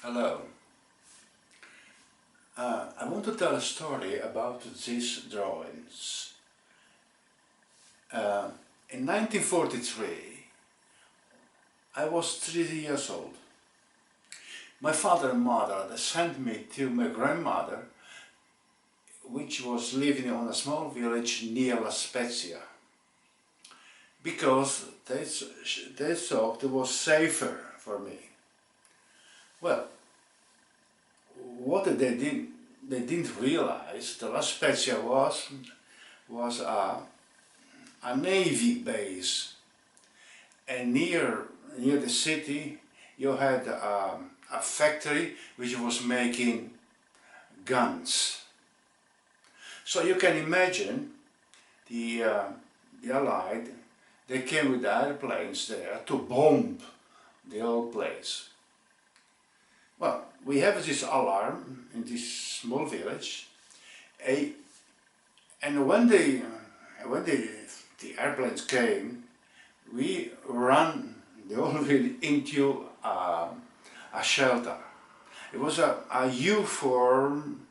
Hello. I want to tell a story about these drawings. In 1943, I was 3 years old. My father and mother they sent me to my grandmother, which was living on a small village near La Spezia, because they thought it was safer for me. Well, what they didn't realize that La Spezia was a navy base, and near the city you had a factory which was making guns. So you can imagine the Allied, they came with airplanes there to bomb the whole place. Well, we have this alarm in this small village, and when the airplanes came, we ran the whole village into a shelter. It was a U-form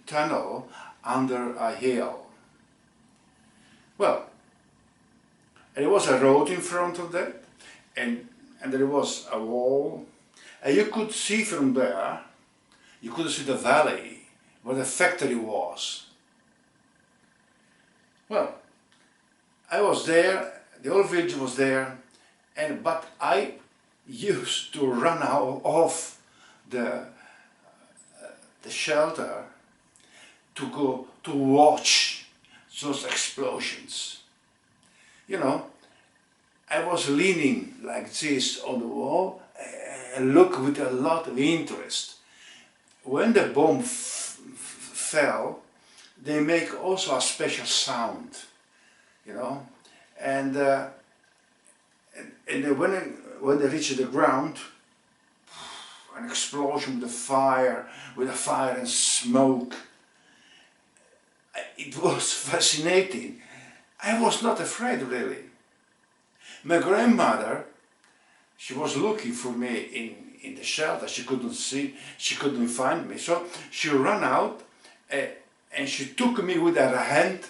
tunnel under a hill. Well, and there was a road in front of that, and there was a wall, and you could see from there, you could see the valley where the factory was. Well, I was there, the whole village was there, but I used to run off the shelter to go to watch those explosions. You know, I was leaning like this on the wall and look with a lot of interest. When the bomb fell, they make also a special sound, you know, and when they reach the ground, an explosion with a fire and smoke. It was fascinating. I was not afraid really. My grandmother, she was looking for me in the shelter. She couldn't find me. So she ran out and she took me with her hand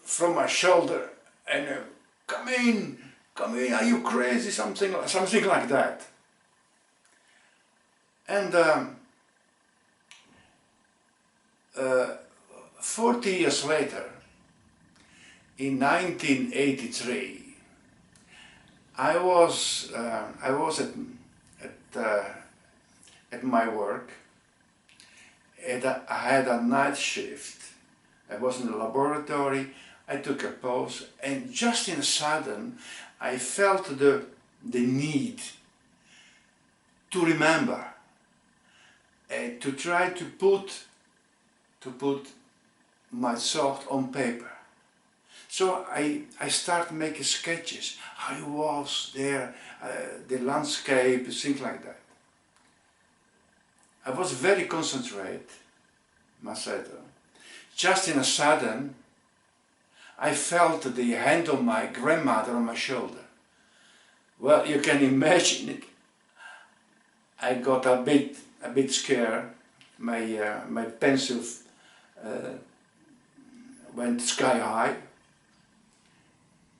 from my shoulder and come in, are you crazy? Something like that. And 40 years later, in 1983, I was at my work, and I had a night shift. I was in the laboratory. I took a pause, and just in a sudden, I felt the need to remember, to try to put my thought on paper. So I started making sketches, how it was there, the landscape, things like that. I was very concentrated, Passato. Just in a sudden, I felt the hand of my grandmother on my shoulder. Well, you can imagine it. I got a bit scared. My pencil went sky high,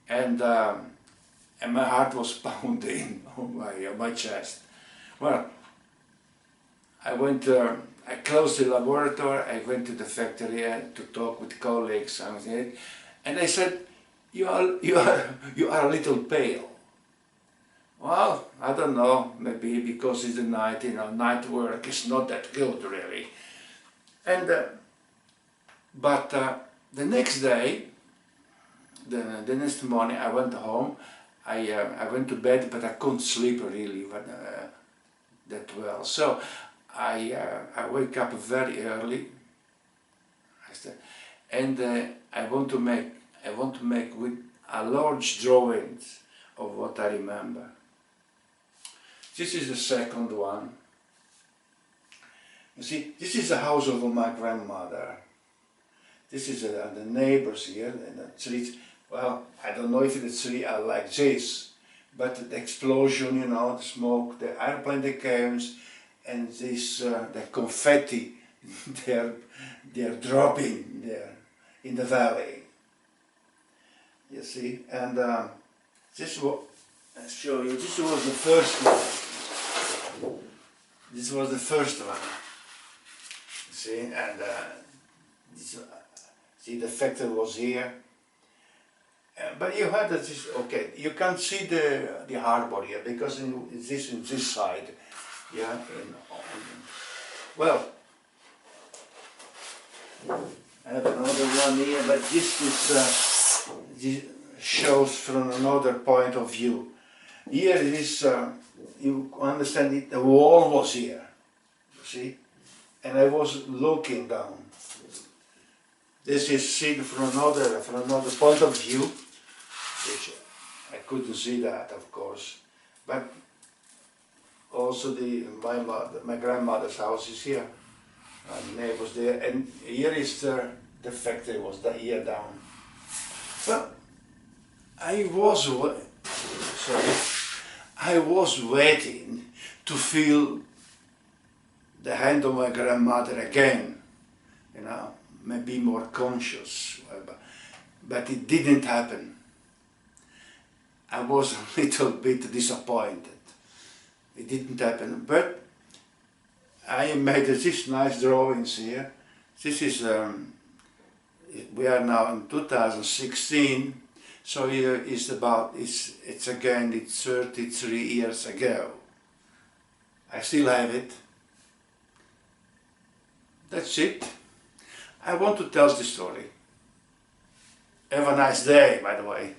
and my heart was pounding on my chest. Well, I closed the laboratory. I went to the factory to talk with colleagues, and they said, "You are a little pale." Well, I don't know, maybe because it's the night, night work is not that good really. And but the next day, the next morning, I went home. I went to bed, but I couldn't sleep really that well. So I wake up very early, and I want to make with a large drawings of what I remember. This is the second one. You see, this is the house of my grandmother. This is the neighbors here, and the trees. Well, I don't know if the trees are like this, but the explosion, you know, the smoke, the airplane that comes, and this the confetti they're dropping there in the valley. You see, and this was, I'll show you. This was the first one. This was the first one. See, and this, see, the factory was here. But you had this, okay, you can't see the harbor here because in this side, yeah. Well, I have another one here, but this shows from another point of view. Here is, you understand it, the wall was here, you see, and I was looking down. This is seen from another point of view, which I couldn't see that, of course, but also my grandmother's house is here, neighbors there, and here is the factory was here down. Well, I was waiting to feel the hand of my grandmother again, you know, maybe more conscious, but it didn't happen. I was a little bit disappointed. It didn't happen, but I made these nice drawings here. This is, we are now in 2016, so here is it's again, it's 33 years ago. I still have it. That's it. I want to tell the story. Have a nice day, by the way.